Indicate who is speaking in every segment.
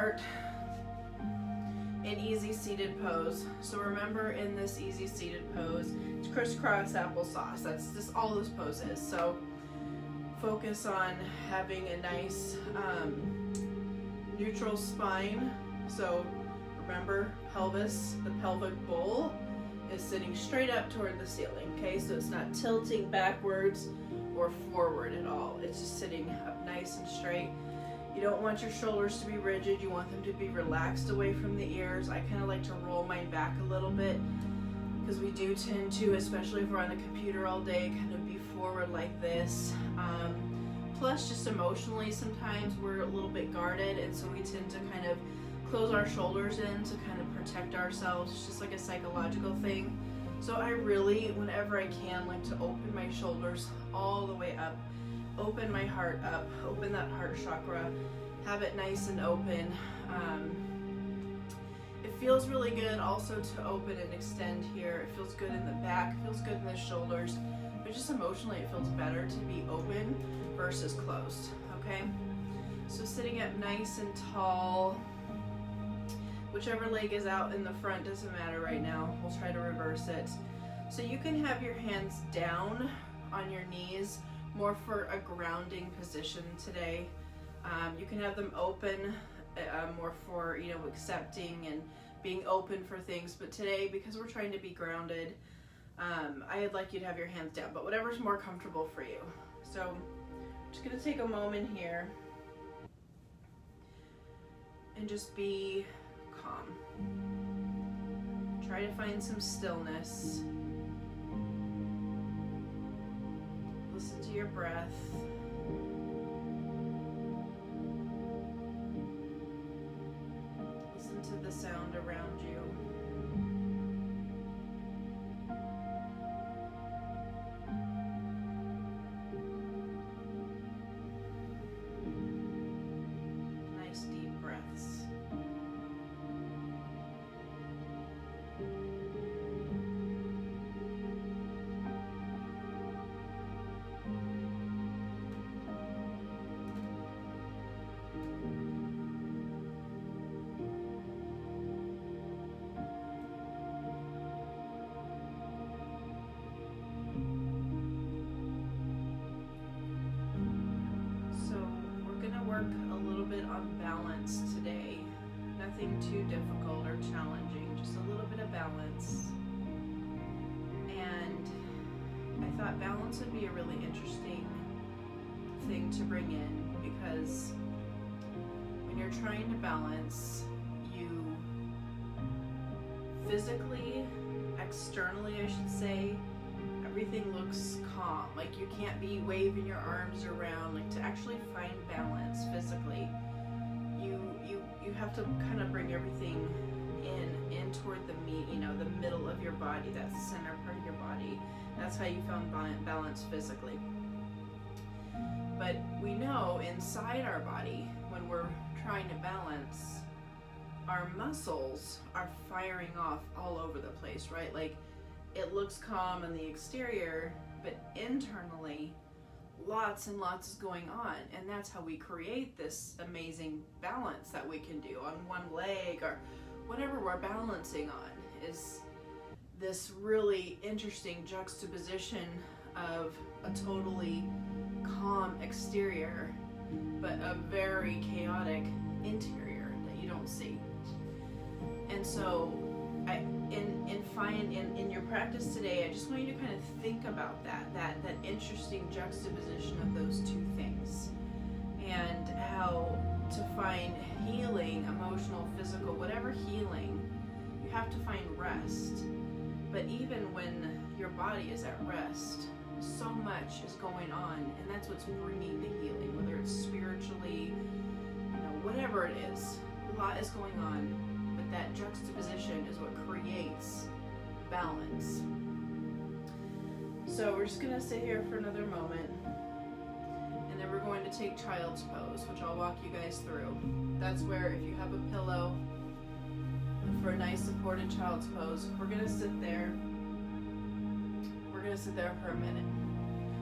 Speaker 1: start in easy seated pose. So remember, in this easy seated pose, it's crisscross applesauce. That's just all this pose is. So focus on having a nice neutral spine. So remember, pelvis, the pelvic bowl is sitting straight up toward the ceiling, okay? So it's not tilting backwards or forward at all. It's just sitting up nice and straight. You don't want your shoulders to be rigid. You want them to be relaxed away from the ears. I kind of like to roll mine back a little bit because we do tend to, especially if we're on the computer all day, kind of be forward like this. Plus, just emotionally, sometimes we're a little bit guarded, and so we tend to kind of close our shoulders in to kind of protect ourselves. It's just like a psychological thing. So I really, whenever I can, like to open my shoulders all the way up, open my heart up, open that heart chakra, have it nice and open. It feels really good also to open and extend here. It feels good in the back, feels good in the shoulders, but just emotionally it feels better to be open versus closed, okay? So sitting up nice and tall, whichever leg is out in the front doesn't matter right now. We'll try to reverse it. So you can have your hands down on your knees, more for a grounding position today. You can have them open, more for, you know, accepting and being open for things. But today, because we're trying to be grounded, I'd like you to have your hands down, but whatever's more comfortable for you. So I'm just gonna take a moment here and just be calm. Try to find some stillness. Listen to your breath. Listen to the sound around you. Nice deep breaths. A little bit on balance today. Nothing too difficult or challenging, just a little bit of balance. And I thought balance would be a really interesting thing to bring in, because when you're trying to balance, you physically, externally I should say, everything looks calm. Like you can't be waving your arms around. Like to actually find balance physically, you have to kind of bring everything in toward the meat, you know, the middle of your body. That's the center part of your body. That's how you found balance physically. But we know inside our body, when we're trying to balance, our muscles are firing off all over the place, right? Like it looks calm on the exterior, but internally, lots and lots is going on. And that's how we create this amazing balance that we can do on one leg, or whatever we're balancing on, is this really interesting juxtaposition of a totally calm exterior, but a very chaotic interior that you don't see. And so in your practice today, I just want you to kind of think about that interesting juxtaposition of those two things, and how to find healing, emotional, physical, whatever healing, you have to find rest. But even when your body is at rest, so much is going on, and that's what's bringing the healing, whether it's spiritually, you know, whatever it is, a lot is going on. That juxtaposition is what creates balance. So we're just going to sit here for another moment, and then we're going to take child's pose, which I'll walk you guys through. That's where, if you have a pillow, for a nice supported child's pose, we're going to sit there. We're going to sit there for a minute.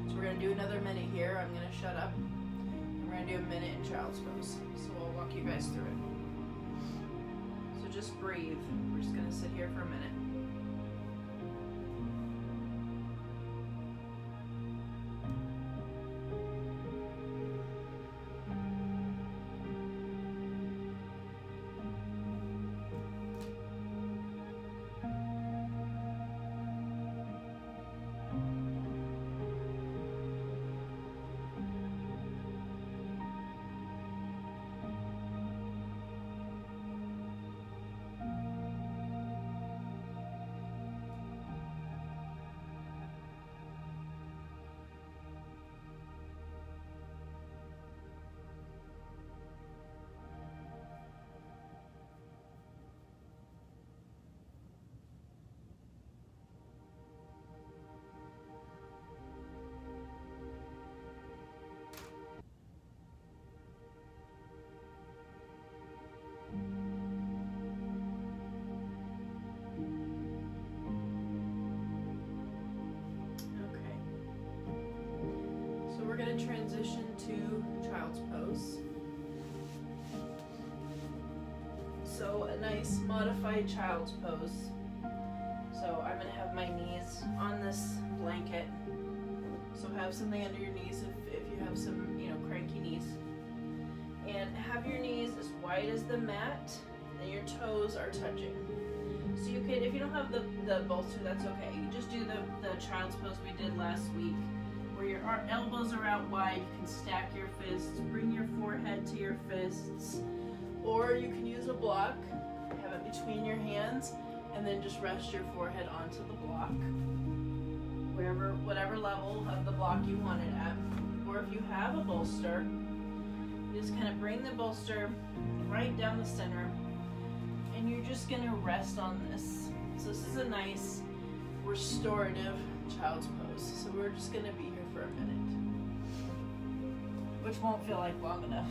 Speaker 1: So we're going to do another minute here. I'm going to shut up, and we're going to do a minute in child's pose. So we'll walk you guys through it. just breathe. We're just gonna sit here for a minute. We're going to transition to child's pose. So a nice modified child's pose. So I'm going to have my knees on this blanket. So have something under your knees if you have some, cranky knees. And have your knees as wide as the mat and your toes are touching. So you could, if you don't have the bolster, that's okay. You just do the child's pose we did last week, where your elbows are out wide. You can stack your fists, bring your forehead to your fists, or you can use a block, have it between your hands, and then just rest your forehead onto the block, whatever level of the block you want it at. Or if you have a bolster, you just kind of bring the bolster right down the center, and you're just going to rest on this. So this is a nice restorative child's pose. So we're just going to be here for a minute, which won't feel like long enough.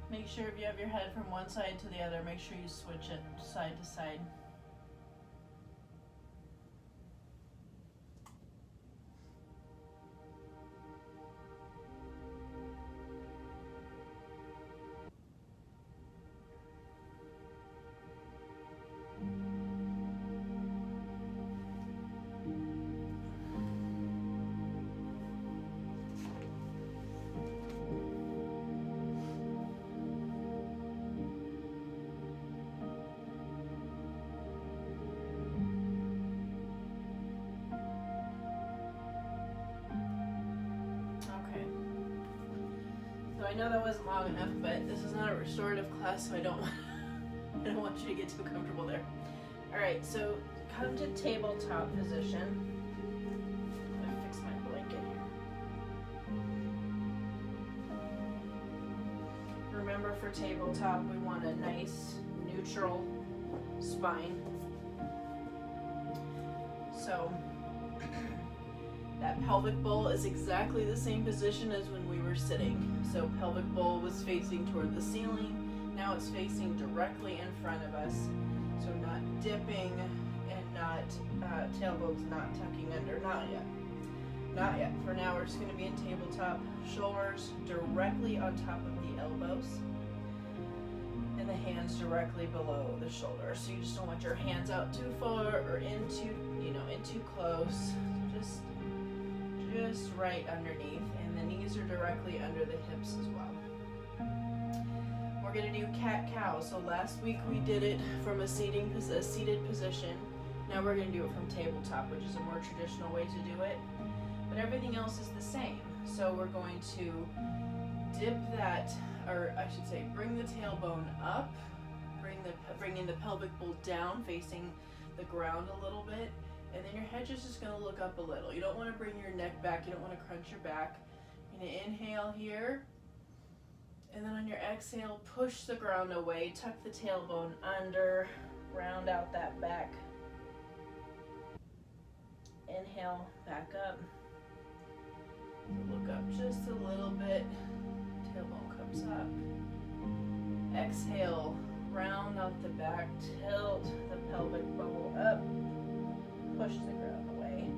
Speaker 1: Make sure if you have your head from one side to the other, make sure you switch it side to side. I know that wasn't long enough, but this is not a restorative class, so I don't want you to get too comfortable there. All right, so come to tabletop position. I'm gonna fix my blanket here. Remember, for tabletop, we want a nice neutral spine. So that pelvic bowl is exactly the same position as when we were sitting. So pelvic bowl was facing toward the ceiling. Now it's facing directly in front of us. So not dipping and not tailbones not tucking under. Not yet. Not yet. For now, we're just going to be in tabletop. Shoulders directly on top of the elbows, and the hands directly below the shoulders. So you just don't want your hands out too far or in too close. Just right underneath, and the knees are directly under the hips as well. We're going to do cat-cow. So last week we did it from a seated position. Now we're going to do it from tabletop, which is a more traditional way to do it. But everything else is the same. So we're going to dip that, or I should say, bring the tailbone up, bringing the pelvic bowl down, facing the ground a little bit. And then your head is just going to look up a little. You don't want to bring your neck back. You don't want to crunch your back. You're going to inhale here. And then on your exhale, push the ground away, tuck the tailbone under, round out that back. Inhale, back up. Look up just a little bit. Tailbone comes up. Exhale, round out the back, tilt the pelvic bubble up. Push the ground away.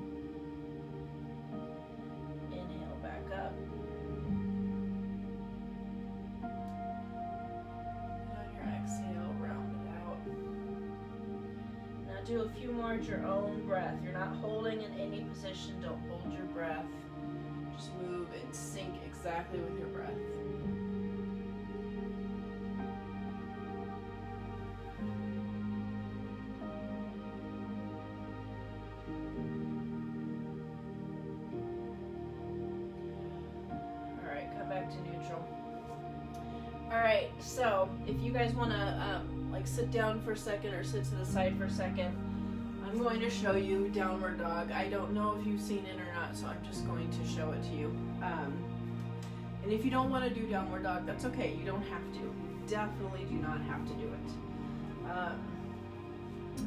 Speaker 1: Inhale, back up. And on your exhale, round it out. Now do a few more at your own breath. You're not holding in any position. Don't hold your breath. Just move and sync exactly with your breath. All right, come back to neutral. All right, so if you guys want to like sit down for a second or sit to the side for a second, I'm going to show you downward dog. I don't know if you've seen it or not, so I'm just going to show it to you. And if you don't want to do downward dog, that's okay. You don't have to. You definitely do not have to do it.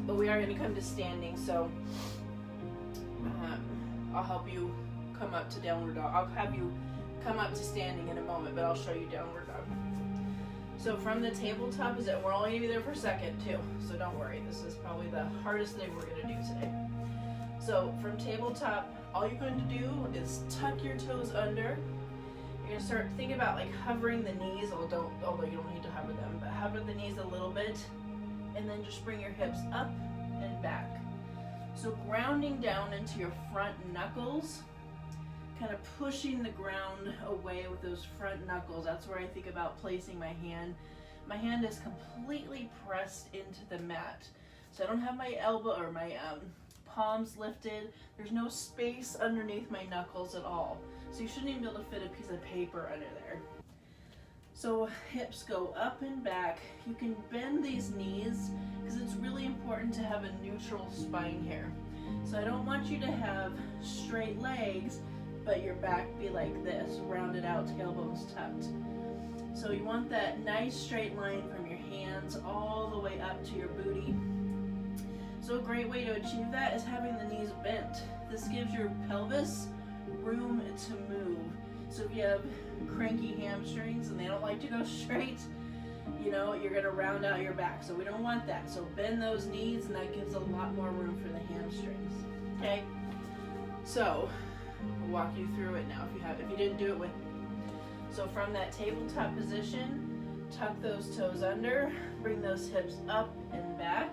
Speaker 1: But we are going to come to standing, so I'll help you come up to downward dog. I'll have you come up to standing in a moment, but I'll show you downward dog. So from the tabletop, we're only going to be there for a second too, so don't worry. This is probably the hardest thing we're going to do today. So from tabletop, all you're going to do is tuck your toes under. You're going to start thinking about like hovering the knees, although you don't need to hover them, but hover the knees a little bit, and then just bring your hips up and back. So grounding down into your front knuckles, kind of pushing the ground away with those front knuckles. That's where I think about placing my hand. My hand is completely pressed into the mat. So I don't have my elbow or my palms lifted. There's no space underneath my knuckles at all. So you shouldn't even be able to fit a piece of paper under there. So hips go up and back. You can bend these knees because it's really important to have a neutral spine here. So I don't want you to have straight legs, but your back be like this, rounded out, tailbones tucked. So you want that nice straight line from your hands all the way up to your booty. So a great way to achieve that is having the knees bent. This gives your pelvis room to move. So if you have cranky hamstrings and they don't like to go straight, you know, you're gonna round out your back. So we don't want that. So bend those knees, and that gives a lot more room for the hamstrings. Okay? So I'll walk you through it now if you didn't do it with me. So from that tabletop position, tuck those toes under, bring those hips up and back.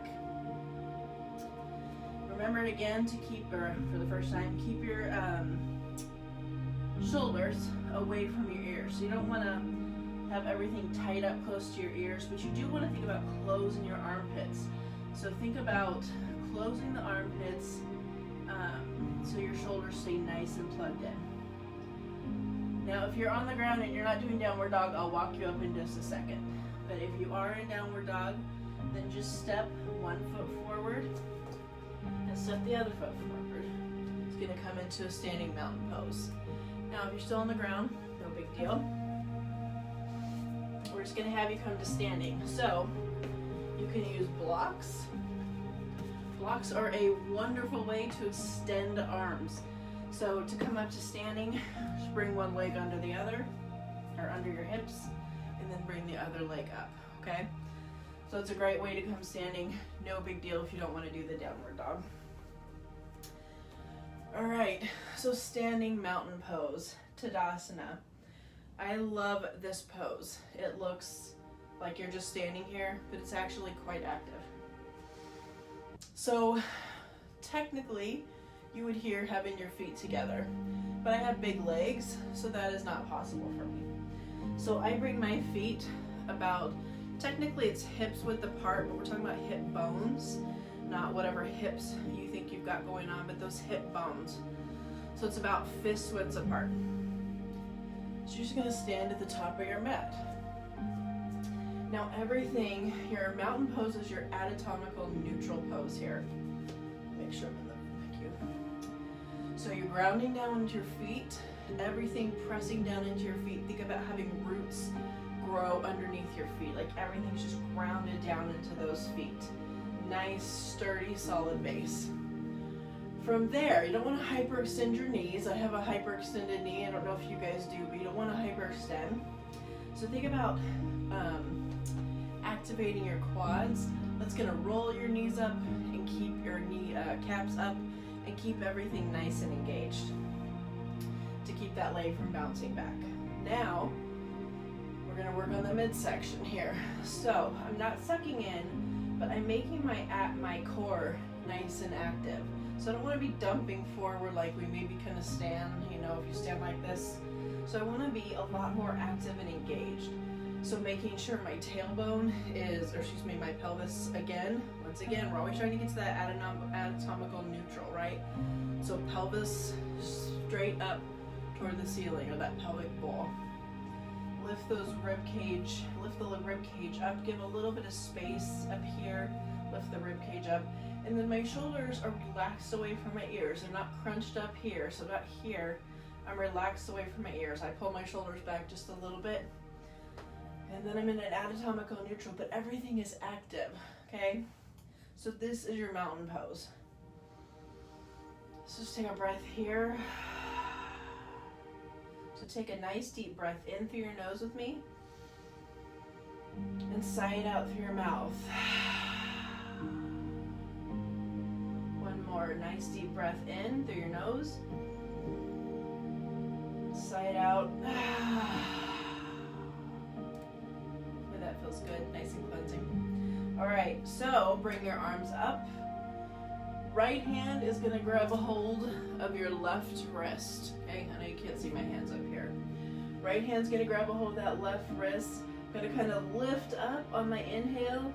Speaker 1: Remember again to keep, or for the first time, keep your shoulders away from your ears. So you don't want to have everything tight up close to your ears, but you do want to think about closing your armpits. So think about closing the armpits so your shoulders stay nice and plugged in. Now if you're on the ground and you're not doing downward dog, I'll walk you up in just a second. But if you are in downward dog, then just step one foot forward and step the other foot forward. It's going to come into a standing mountain pose. Now if you're still on the ground, no big deal. We're just going to have you come to standing. So you can use blocks. Blocks are a wonderful way to extend arms. So to come up to standing, just bring one leg under the other, or under your hips, and then bring the other leg up, okay? So it's a great way to come standing. No big deal if you don't want to do the downward dog. All right, so standing mountain pose, Tadasana. I love this pose. It looks like you're just standing here, but it's actually quite active. So technically, you would hear having your feet together, but I have big legs, so that is not possible for me. So I bring my feet about, technically it's hips width apart, but we're talking about hip bones, not whatever hips you think you've got going on, but those hip bones. So it's about fist widths apart. So you're just gonna stand at the top of your mat. Now everything, your mountain pose is your anatomical neutral pose here. Make sure I'm in the cue. So you're grounding down into your feet, everything pressing down into your feet. Think about having roots grow underneath your feet. Like everything's just grounded down into those feet. Nice, sturdy, solid base. From there, you don't want to hyperextend your knees. I have a hyperextended knee. I don't know if you guys do, but you don't want to hyperextend. So think about activating your quads. That's going to roll your knees up and keep your knee caps up and keep everything nice and engaged to keep that leg from bouncing back. Now, we're going to work on the midsection here. So I'm not sucking in, but I'm making my core nice and active. So I don't want to be dumping forward like we maybe kind of stand, you know, if you stand like this. So I want to be a lot more active and engaged. So making sure my tailbone is, or excuse me, my pelvis again. Once again, we're always trying to get to that anatomical neutral, right? So pelvis straight up toward the ceiling, or that pelvic bowl. Lift the rib cage up, give a little bit of space up here, lift the rib cage up, and then my shoulders are relaxed away from my ears. They're not crunched up here, so not here. I'm relaxed away from my ears. I pull my shoulders back just a little bit, and then I'm in an anatomical neutral, but everything is active, okay? So this is your mountain pose. So just take a breath here. So take a nice deep breath in through your nose with me, and sigh it out through your mouth. One more nice deep breath in through your nose. Sigh it out. Boy, that feels good, nice and cleansing. All right, so bring your arms up. Right hand is gonna grab a hold of your left wrist. Okay, I know you can't see my hands up here. Right hand's gonna grab a hold of that left wrist. I'm gonna kind of lift up on my inhale,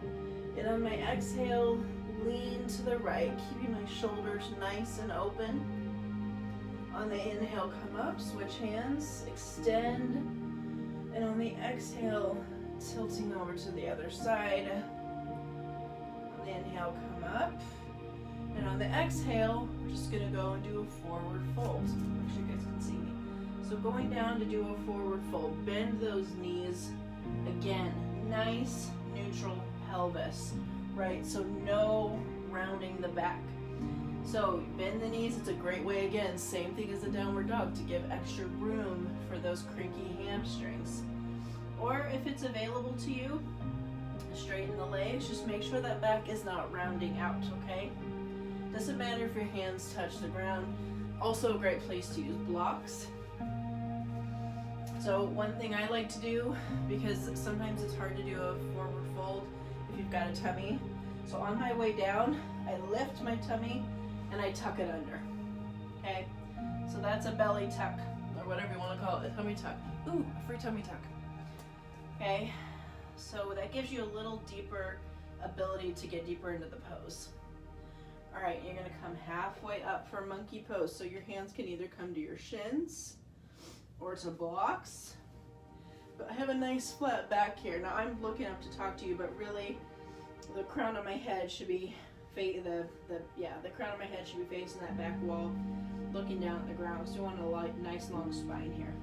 Speaker 1: and on my exhale, lean to the right, keeping my shoulders nice and open. On the inhale, come up, switch hands, extend, and on the exhale, tilting over to the other side. On the inhale, come up, and on the exhale, we're just gonna go and do a forward fold. Make sure you guys can see me. So going down to do a forward fold, bend those knees. Again, nice neutral pelvis, right? So no rounding the back. So bend the knees. It's a great way, again, same thing as the downward dog, to give extra room for those creaky hamstrings. Or if it's available to you, straighten the legs. Just make sure that back is not rounding out, okay? Doesn't matter if your hands touch the ground. Also a great place to use blocks. So one thing I like to do, because sometimes it's hard to do a forward fold if you've got a tummy. So on my way down, I lift my tummy and I tuck it under, okay? So that's a belly tuck, or whatever you want to call it, a tummy tuck. Ooh, a free tummy tuck. Okay, so that gives you a little deeper ability to get deeper into the pose. All right, you're gonna come halfway up for monkey pose. So your hands can either come to your shins or to blocks. But I have a nice flat back here. Now I'm looking up to talk to you, but really the crown of my head should be the crown of my head should be facing that back wall, looking down at the ground. So you want a nice long spine here.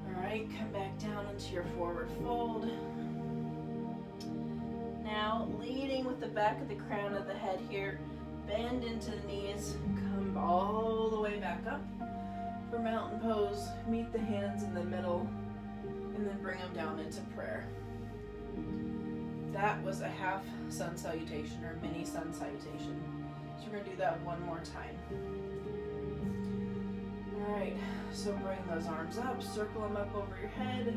Speaker 1: All right, come back down into your forward fold. Now, leading with the back of the crown of the head here, bend into the knees, come all the way back up for mountain pose. Meet the hands in the middle, and then bring them down into prayer. That was a half sun salutation, or mini sun salutation. So we're gonna do that one more time. All right, so bring those arms up, circle them up over your head.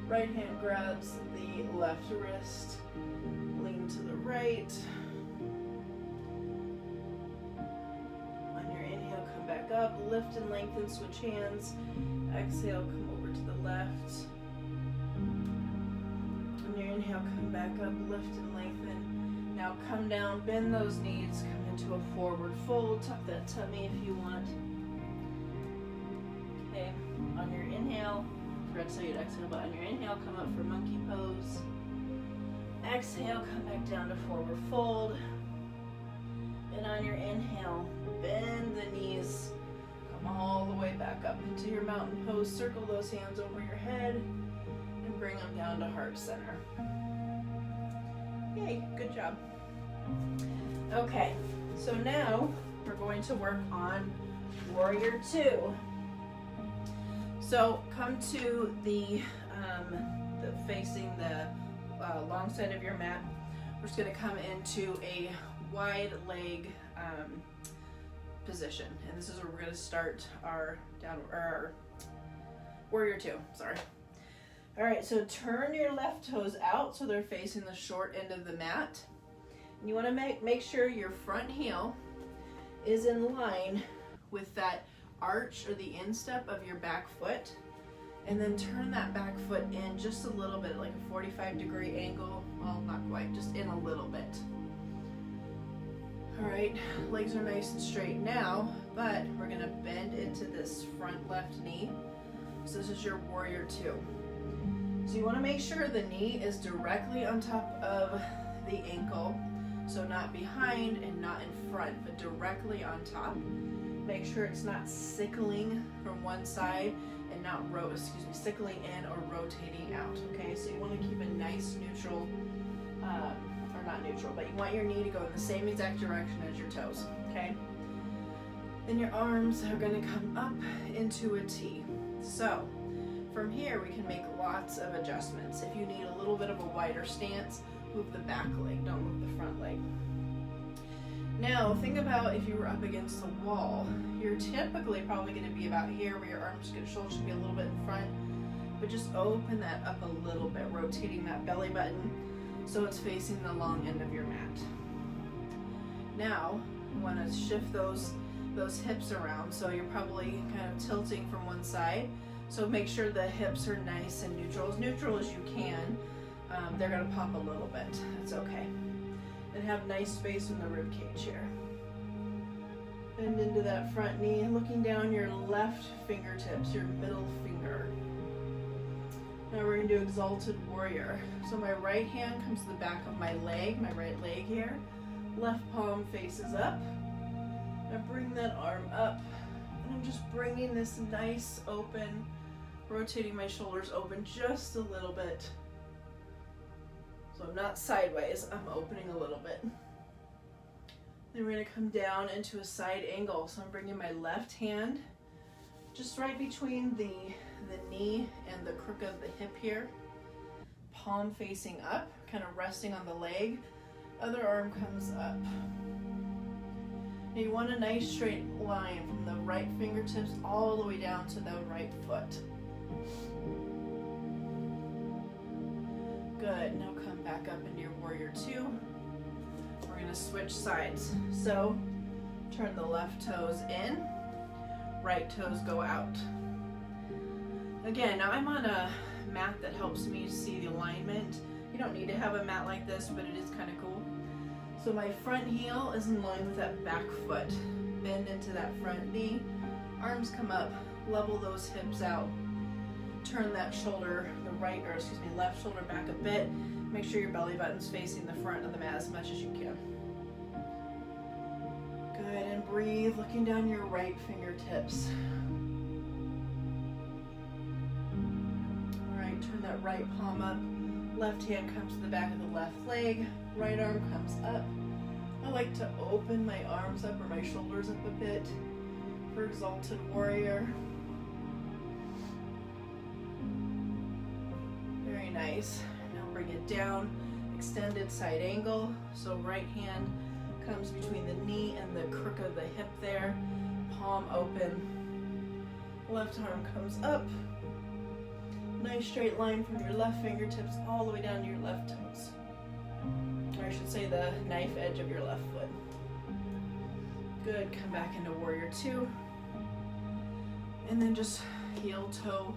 Speaker 1: Right hand grabs the left wrist, lean to the right. On your inhale, come back up, lift and lengthen, switch hands. Exhale, come over to the left. On your inhale, come back up, lift and lengthen. Now come down, bend those knees, come into a forward fold, tuck that tummy if you want. Okay, on your inhale, forgot to tell you to exhale, but on your inhale, come up for monkey pose. Exhale, come back down to forward fold. And on your inhale, bend the knees, Come all the way back up into your mountain pose. Circle those hands over your head and bring them down to heart center. Yay, good job. Okay, so now we're going to work on Warrior 2. So come to the facing the long side of your mat. We're just going to come into a wide leg position, and this is where we're going to start our Warrior 2. Sorry. All right, so turn your left toes out so they're facing the short end of the mat. And you want to make sure your front heel is in line with that arch or the instep of your back foot, and then turn that back foot in just a little bit, like a 45-degree angle. Well, not quite, just in a little bit. All right, legs are nice and straight now, but we're gonna bend into this front left knee. So this is your Warrior 2. So you wanna make sure the knee is directly on top of the ankle, so not behind and not in front, but directly on top. Make sure it's not sickling from one side and not sickling in or rotating out, okay? So you wanna keep a nice neutral, or not neutral, but you want your knee to go in the same exact direction as your toes, okay? Then your arms are gonna come up into a T. So from here, we can make lots of adjustments. If you need a little bit of a wider stance, move the back leg, don't move the front leg. Now, think about if you were up against the wall. You're typically probably gonna be about here where your shoulders should be a little bit in front, but just open that up a little bit, rotating that belly button so it's facing the long end of your mat. Now, you wanna shift those hips around, so you're probably kind of tilting from one side. So make sure the hips are nice and neutral as you can. They're gonna pop a little bit, that's okay. And have nice space in the rib cage here. Bend into that front knee, looking down your left fingertips, your middle finger. Now we're gonna do Exalted Warrior. So my right hand comes to the back of my leg, my right leg here. Left palm faces up. I bring that arm up, and I'm just bringing this nice open, rotating my shoulders open just a little bit. So I'm not sideways, I'm opening a little bit. Then we're gonna come down into a side angle. So I'm bringing my left hand just right between the knee and the crook of the hip here. Palm facing up, kind of resting on the leg. Other arm comes up. Now you want a nice straight line from the right fingertips all the way down to the right foot. Good, now come back up into your Warrior 2. We're gonna switch sides. So turn the left toes in, right toes go out. Again, now I'm on a mat that helps me see the alignment. You don't need to have a mat like this, but it is kind of cool. So my front heel is in line with that back foot. Bend into that front knee, arms come up, level those hips out. Turn that shoulder, left shoulder back a bit. Make sure your belly button's facing the front of the mat as much as you can. Good, and breathe, looking down your right fingertips. All right, turn that right palm up. Left hand comes to the back of the left leg. Right arm comes up. I like to open my arms up or my shoulders up a bit for Exalted Warrior. Very nice. Now bring it down, extended side angle. So right hand comes between the knee and the crook of the hip there. Palm open. Left arm comes up. Nice straight line from your left fingertips all the way down to your left toes. Or I should say the knife edge of your left foot. Good, come back into Warrior 2. And then just heel toe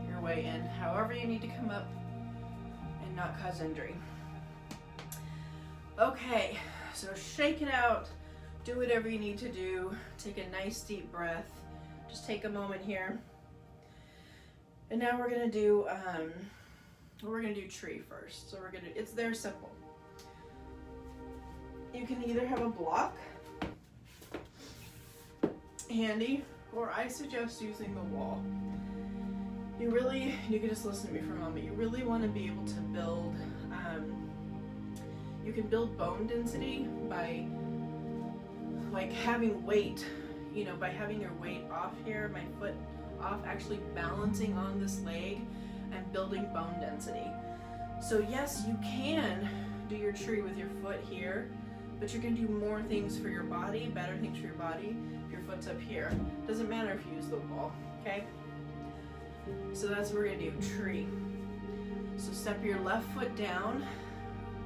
Speaker 1: your way in, however you need to come up and not cause injury. Okay, so shake it out, do whatever you need to do, take a nice deep breath, just take a moment here. And now we're gonna do tree first. So it's there simple. You can either have a block handy, or I suggest using the wall. You can just listen to me for a moment. You really want to be able to build, you can build bone density by like having weight, by having your weight off here, my foot off, actually balancing on this leg and building bone density. So yes, you can do your tree with your foot here, but you can do more things for your body, better things for your body, if your foot's up here. Doesn't matter if you use the wall, okay? So that's what we're gonna do, tree. So step your left foot down,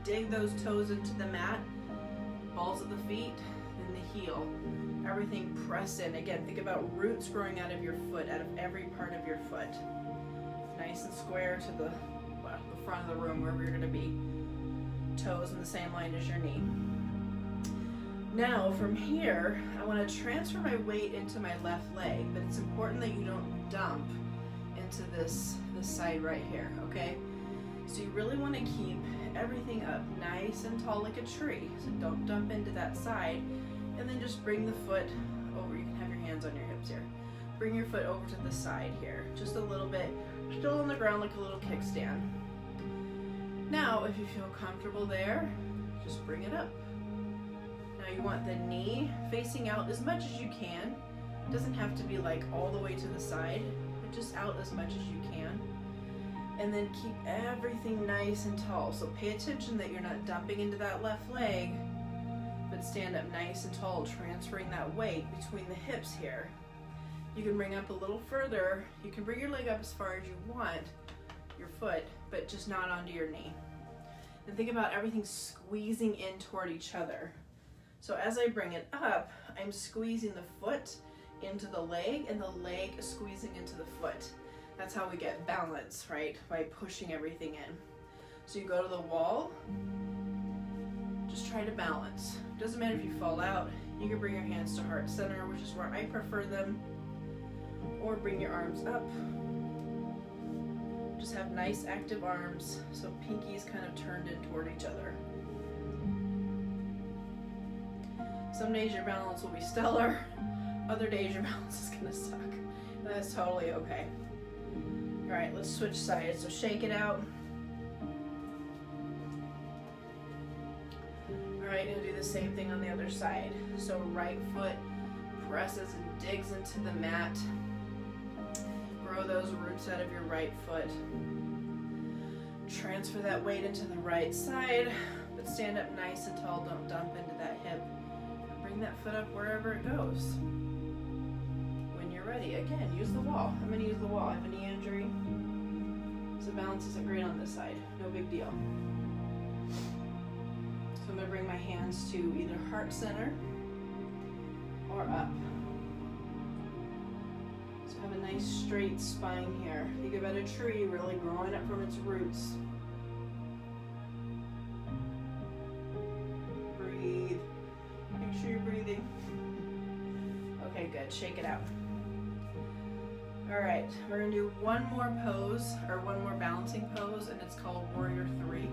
Speaker 1: dig those toes into the mat, balls of the feet, then the heel. Everything press in. Again, think about roots growing out of your foot, out of every part of your foot. Nice and square to the front of the room, wherever you're gonna be. Toes in the same line as your knee. Now from here, I wanna transfer my weight into my left leg, but it's important that you don't dump into this side right here, okay? So you really want to keep everything up nice and tall like a tree. So don't dump into that side, and then just bring the foot over. You can have your hands on your hips here. Bring your foot over to the side here, just a little bit, still on the ground like a little kickstand. Now, if you feel comfortable there, just bring it up. Now you want the knee facing out as much as you can. It doesn't have to be like all the way to the side, just out as much as you can, and then keep everything nice and tall. So pay attention that you're not dumping into that left leg, but stand up nice and tall, transferring that weight between the hips here. You can bring up a little further. You can bring your leg up as far as you want, your foot, but just not onto your knee. And think about everything squeezing in toward each other. So as I bring it up, I'm squeezing the foot into the leg, and the leg is squeezing into the foot. That's how we get balance, right? By pushing everything in. So you go to the wall, just try to balance. Doesn't matter if you fall out. You can bring your hands to heart center, which is where I prefer them, or bring your arms up. Just have nice active arms, so pinkies kind of turned in toward each other. Some days your balance will be stellar. Other days your balance is gonna suck. And that's totally okay. All right, let's switch sides. So shake it out. All right, gonna do the same thing on the other side. So right foot presses and digs into the mat. Grow those roots out of your right foot. Transfer that weight into the right side, but stand up nice and tall. Don't dump into that hip. And bring that foot up wherever it goes. Ready. Again, use the wall. I'm going to use the wall. I have a knee injury, so balance isn't great on this side. No big deal. So I'm going to bring my hands to either heart center or up. So have a nice straight spine here. Think about a tree really growing up from its roots. Breathe. Make sure you're breathing. Okay, good. Shake it out. All right, we're gonna do one more pose, or one more balancing pose, and it's called Warrior 3.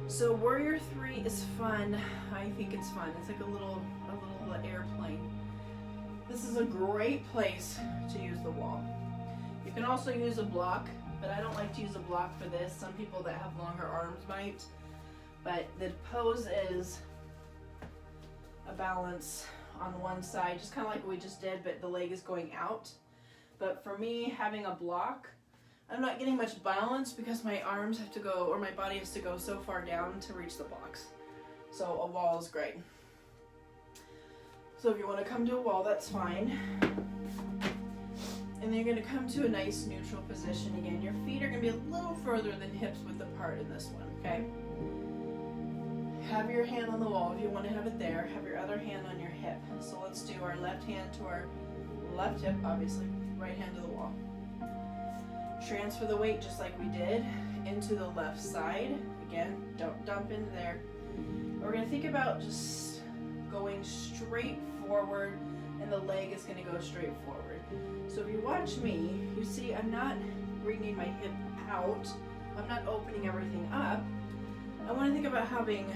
Speaker 1: So Warrior 3 is fun. I think it's fun. It's like a little airplane. This is a great place to use the wall. You can also use a block, but I don't like to use a block for this. Some people that have longer arms might, but the pose is a balance on one side, just kind of like what we just did, but the leg is going out. But for me, having a block, I'm not getting much balance because my arms have to go, or my body has to go so far down to reach the blocks. So a wall is great. So if you want to come to a wall, that's fine. And then you're going to come to a nice neutral position again. Your feet are going to be a little further than hips width apart in this one, okay? Have your hand on the wall if you want to have it there. Have your other hand on your hip. So let's do our left hand to our left hip, obviously. Right hand to the wall. Transfer the weight just like we did into the left side. Again, don't dump into there. We're going to think about just going straight forward, and the leg is going to go straight forward. So if you watch me, you see I'm not bringing my hip out. I'm not opening everything up. I want to think about having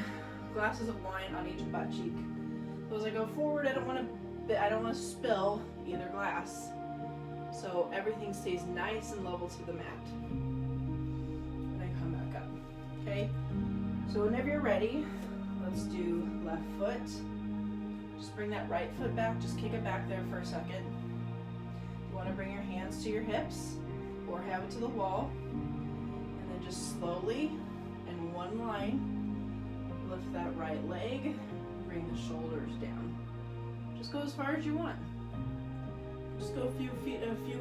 Speaker 1: glasses of wine on each butt cheek. So as I go forward, I don't want to spill, either glass, so everything stays nice and level to the mat. And then come back up. Okay? So whenever you're ready, let's do left foot. Just bring that right foot back, just kick it back there for a second. You want to bring your hands to your hips or have it to the wall. And then just slowly, in one line, lift that right leg, bring the shoulders down. Just go as far as you want. Just go a few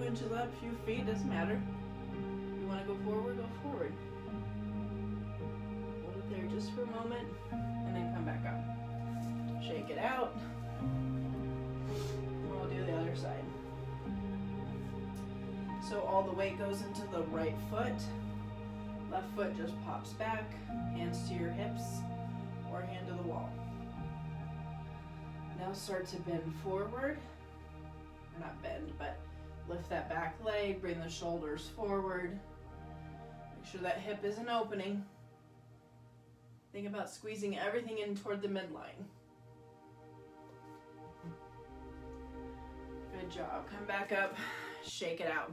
Speaker 1: inches up, a few feet, doesn't matter. You want to go forward, go forward. Hold it there just for a moment, and then come back up. Shake it out. And we'll do the other side. So all the weight goes into the right foot. Left foot just pops back, hands to your hips, or hand to the wall. Now start to bend forward. Or not bend, but lift that back leg, bring the shoulders forward. Make sure that hip isn't opening. Think about squeezing everything in toward the midline. Good job. Come back up, shake it out.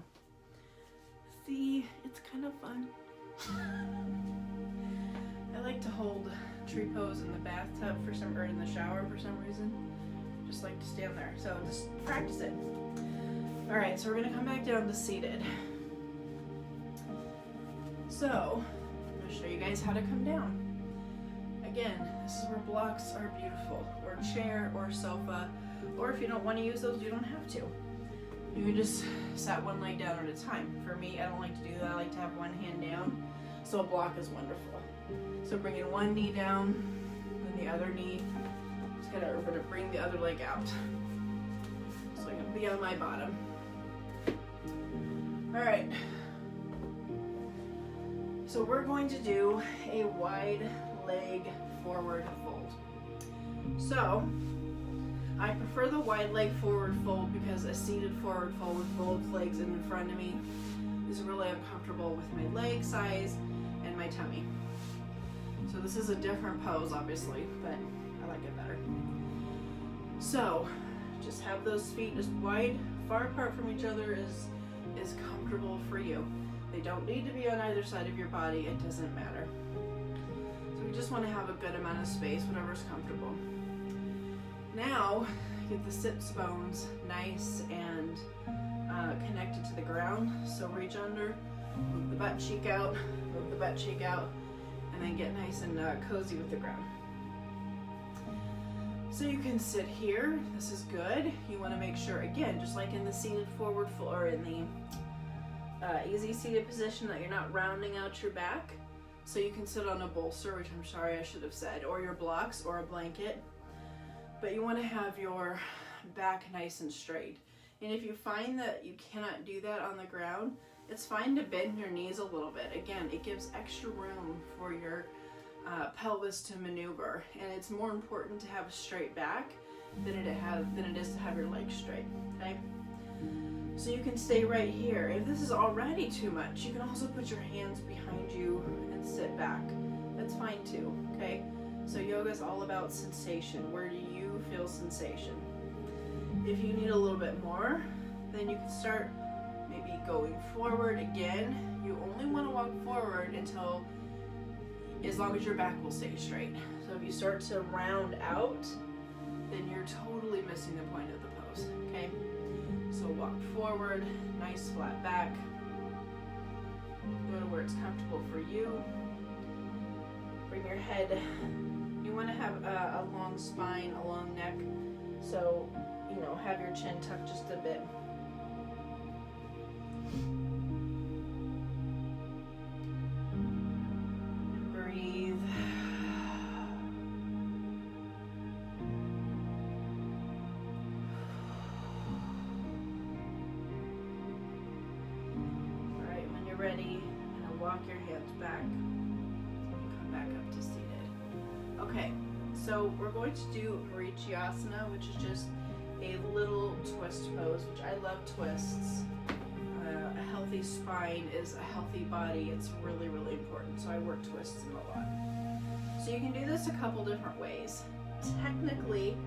Speaker 1: See, it's kind of fun. I like to hold tree pose in the bathtub or in the shower for some reason. Just like to stand there. So just practice it. All right, so we're gonna come back down to seated. So I'm gonna show you guys how to come down. Again, this is where blocks are beautiful, or chair or sofa, or if you don't want to use those, you don't have to. You can just set one leg down at a time. For me, I don't like to do that. I like to have one hand down. So a block is wonderful. So bringing one knee down, then the other knee. Just gotta remember to bring the other leg out. So I can be on my bottom. All right. So we're going to do a wide leg forward fold. So I prefer the wide leg forward fold because a seated forward fold with both legs in front of me is really uncomfortable with my leg size and my tummy. So this is a different pose, obviously, but I like it better. So just have those feet as wide, far apart from each other as comfortable for you. They don't need to be on either side of your body, it doesn't matter. So we just want to have a good amount of space, whatever's comfortable. Now, get the sits bones nice and connected to the ground. So reach under, move the butt cheek out, move the butt cheek out, and then get nice and cozy with the ground. So you can sit here, this is good. You want to make sure, again, just like in the seated forward fold, or in the easy seated position, that you're not rounding out your back. So you can sit on a bolster, which I'm sorry I should have said, or your blocks, or a blanket. But you want to have your back nice and straight. And if you find that you cannot do that on the ground, it's fine to bend your knees a little bit. Again, it gives extra room for your pelvis to maneuver. And it's more important to have a straight back than it is to have your legs straight, okay? So you can stay right here. If this is already too much, you can also put your hands behind you and sit back. That's fine too, okay? So yoga is all about sensation. Where do you feel sensation? If you need a little bit more, then you can start maybe going forward again. You only want to walk forward until, as long as your back will stay straight. So if you start to round out, then you're totally missing the point of the pose, okay? So walk forward, nice flat back. Go to where it's comfortable for you. Bring your head. You want to have a long spine, a long neck, so, you know, have your chin tucked just a bit. And breathe. All right, when you're ready, walk your hands back and come back up to seated. Okay, so we're going to do Parichyasana, which is just a little twist pose, which I love twists. A healthy spine is a healthy body. It's really, really important. So I work twists in a lot. So you can do this a couple different ways. Technically,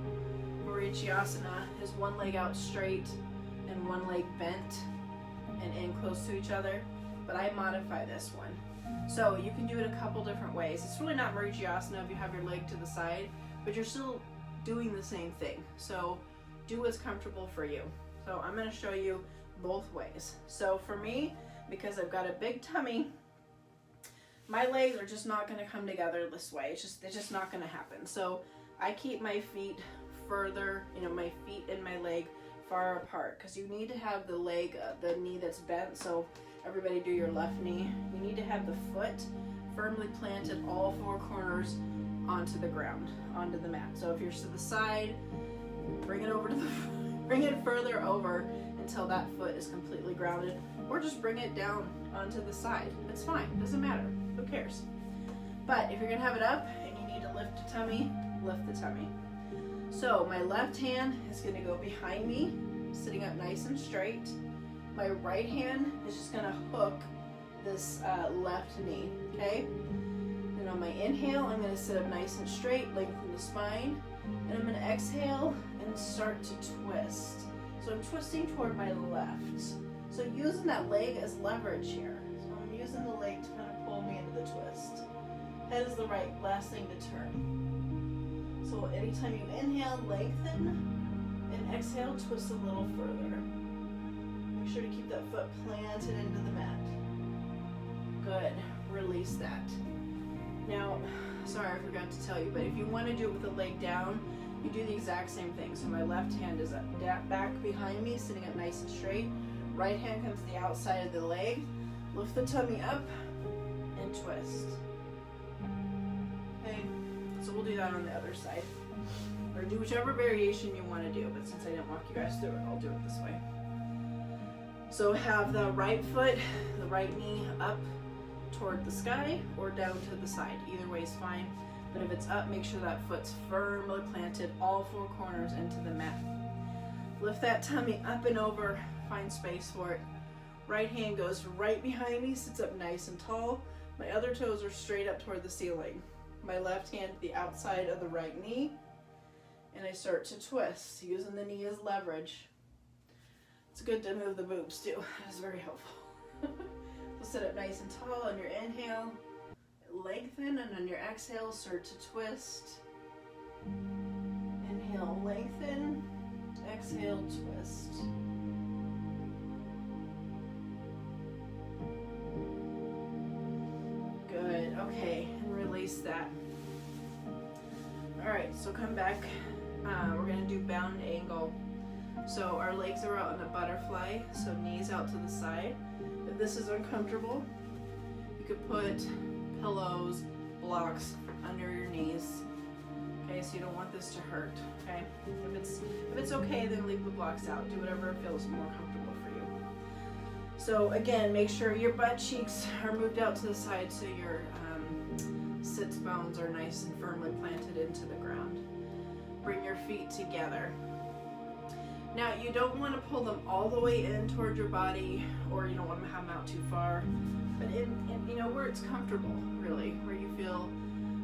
Speaker 1: Parichyasana is one leg out straight, and one leg bent and in close to each other, but I modify this one. So you can do it a couple different ways. It's really not Parichyasana if you have your leg to the side, but you're still doing the same thing. So do what's comfortable for you. So I'm going to show you both ways. So for me, because I've got a big tummy, my legs are just not going to come together this way. It's just not going to happen. So I keep my feet further, my feet and my leg far apart, because you need to have the leg, the knee that's bent. So everybody do your left knee. You need to have the foot firmly planted all four corners onto the ground, onto the mat. So if you're to the side, bring it further over until that foot is completely grounded, or just bring it down onto the side. It's fine, doesn't matter, who cares? But if you're gonna have it up and you need to lift the tummy, lift the tummy. So my left hand is gonna go behind me, sitting up nice and straight. My right hand is just gonna hook this left knee, okay? Then on my inhale, I'm gonna sit up nice and straight, lengthen the spine, and I'm gonna exhale and start to twist. So I'm twisting toward my left. So using that leg as leverage here. So I'm using the leg to kind of pull me into the twist. Head is the right, last thing to turn. So anytime you inhale, lengthen, and exhale, twist a little further. Make sure to keep that foot planted into the mat. Good, release that. Now, sorry I forgot to tell you, but if you want to do it with the leg down, you do the exact same thing. So my left hand is up, back behind me, sitting up nice and straight. Right hand comes to the outside of the leg. Lift the tummy up and twist. Okay, so we'll do that on the other side. Or do whichever variation you want to do, but since I didn't walk you guys through it, I'll do it this way. So have the right foot, the right knee up toward the sky or down to the side. Either way is fine. But if it's up, make sure that foot's firmly planted all four corners into the mat. Lift that tummy up and over, find space for it. Right hand goes right behind me, sits up nice and tall. My other toes are straight up toward the ceiling. My left hand to the outside of the right knee. And I start to twist, using the knee as leverage. It's good to move the boobs too. That's very helpful. So sit up nice and tall on your inhale. Lengthen, and on your exhale, start to twist. Inhale, lengthen. Exhale, twist. Good, okay, and release that. All right, so come back. We're gonna do bound angle. So our legs are out in a butterfly, so knees out to the side. If this is uncomfortable, you could put pillows, blocks under your knees. Okay, so you don't want this to hurt. Okay, if it's okay, then leave the blocks out. Do whatever feels more comfortable for you. So again, make sure your butt cheeks are moved out to the side so your sits bones are nice and firmly planted into the ground. Bring your feet together. Now you don't want to pull them all the way in toward your body, or you don't want to have them out too far, but in where it's comfortable, really, where you feel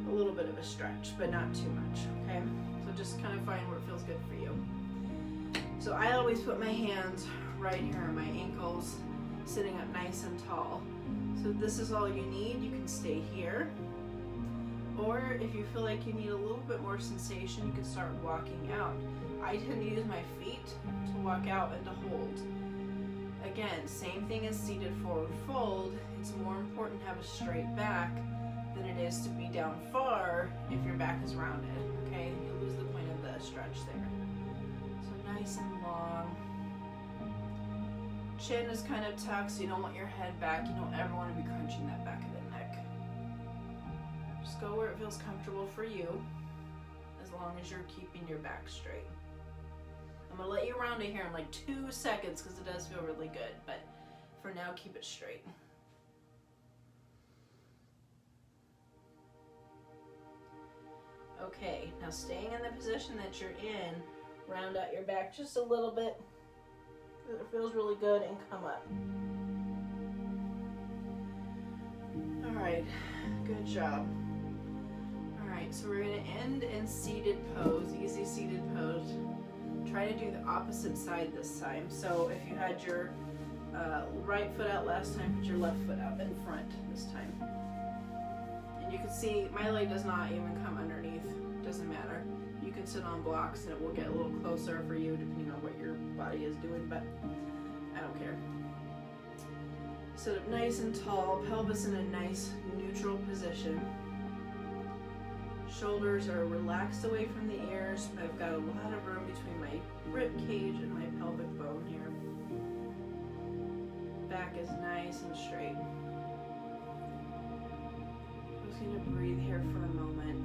Speaker 1: a little bit of a stretch, but not too much, okay? So just kind of find where it feels good for you. So I always put my hands right here on my ankles, sitting up nice and tall. So if this is all you need, you can stay here. Or if you feel like you need a little bit more sensation, you can start walking out. I tend to use my feet to walk out and to hold. Again, same thing as seated forward fold. It's more important to have a straight back than it is to be down far if your back is rounded, okay? You lose the point of the stretch there. So nice and long. Chin is kind of tucked, so you don't want your head back. You don't ever want to be crunching that back of the neck. Just go where it feels comfortable for you, as long as you're keeping your back straight. I'm gonna let you round it here in like 2 seconds because it does feel really good, but for now, keep it straight. Okay, now staying in the position that you're in, round out your back just a little bit. It feels really good, and come up. All right, good job. All right, so we're gonna end in seated pose, easy seated pose. try to do the opposite side this time. So if you had your right foot out last time, put your left foot out in front this time. And you can see my leg does not even come underneath. Doesn't matter. You can sit on blocks and it will get a little closer for you depending on what your body is doing, but I don't care. Sit up nice and tall, pelvis in a nice neutral position. Shoulders are relaxed away from the ears, but I've got a lot of room between my rib cage and my pelvic bone here. Back is nice and straight. I'm just going to breathe here for a moment.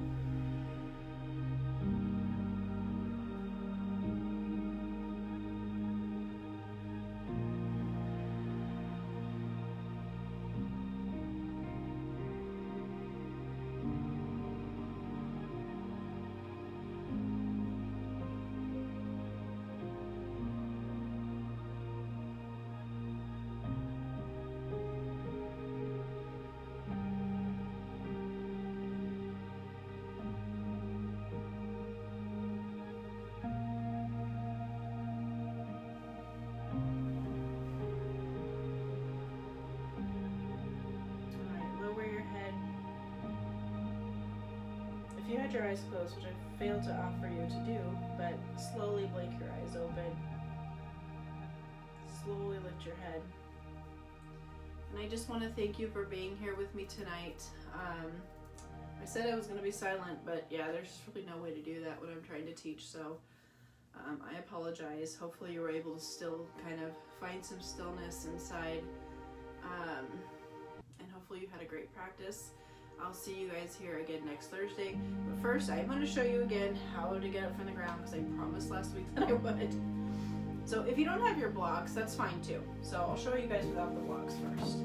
Speaker 1: If you had your eyes closed, which I failed to offer you to do, but slowly blink your eyes open. Slowly lift your head. And I just want to thank you for being here with me tonight. I said I was going to be silent, but yeah, there's really no way to do that when I'm trying to teach, so I apologize. Hopefully you were able to still kind of find some stillness inside, and hopefully you had a great practice. I'll see you guys here again next Thursday. But first, I'm going to show you again how to get up from the ground because I promised last week that I would. So if you don't have your blocks, that's fine too. So I'll show you guys without the blocks first.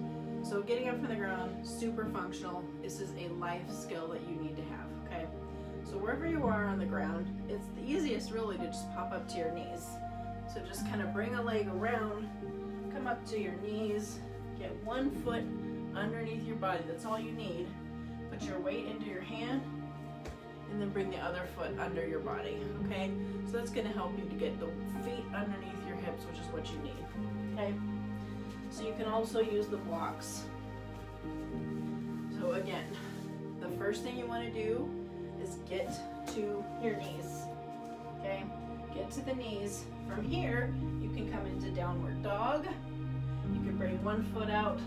Speaker 1: So getting up from the ground, super functional. This is a life skill that you need to have, okay? So wherever you are on the ground, it's the easiest really to just pop up to your knees. So just kind of bring a leg around, come up to your knees, get one foot underneath your body. That's all you need. Put your weight into your hand and then bring the other foot under your body, okay? So that's gonna help you to get the feet underneath your hips, which is what you need, okay? So you can also use the blocks. So again, the first thing you wanna do is get to your knees, okay? Get to the knees. From here, you can come into downward dog. You can bring one foot out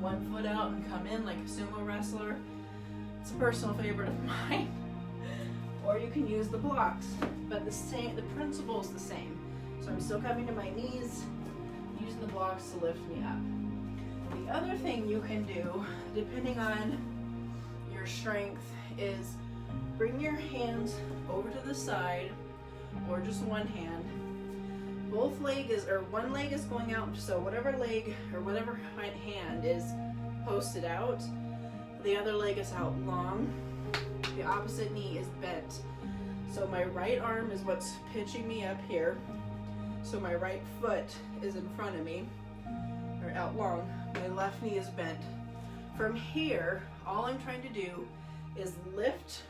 Speaker 1: and come in like a sumo wrestler. It's a personal favorite of mine. Or you can use the blocks, but the principle is the same. So I'm still coming to my knees, using the blocks to lift me up. The other thing you can do, depending on your strength, is bring your hands over to the side, or just one hand. One leg is going out, so whatever leg or whatever hand is posted out, the other leg is out long. The opposite knee is bent. So my right arm is what's pitching me up here. So my right foot is in front of me, or out long. My left knee is bent. From here, all I'm trying to do is lift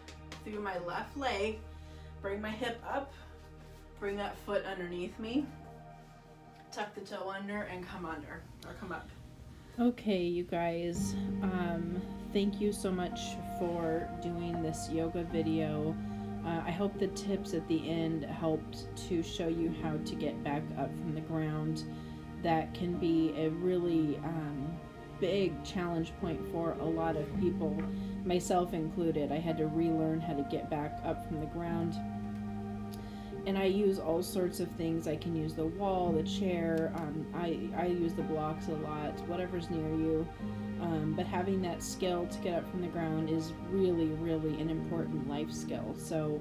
Speaker 1: through my left leg, bring my hip up, bring that foot underneath me, tuck the toe under, and come under, or come up.
Speaker 2: Okay, you guys, thank you so much for doing this yoga video. I hope the tips at the end helped to show you how to get back up from the ground. That can be a really big challenge point for a lot of people, myself included. I had to relearn how to get back up from the ground. And I use all sorts of things. I can use the wall, the chair, I use the blocks a lot, whatever's near you. But having that skill to get up from the ground is really, really an important life skill. So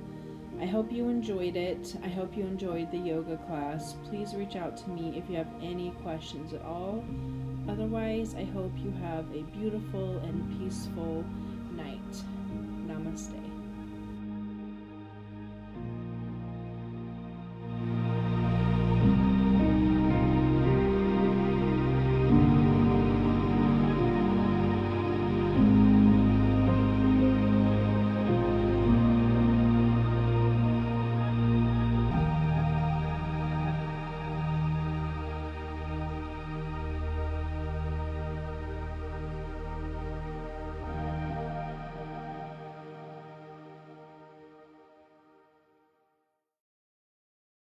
Speaker 2: I hope you enjoyed it. I hope you enjoyed the yoga class. Please reach out to me if you have any questions at all. Otherwise, I hope you have a beautiful and peaceful night. Namaste.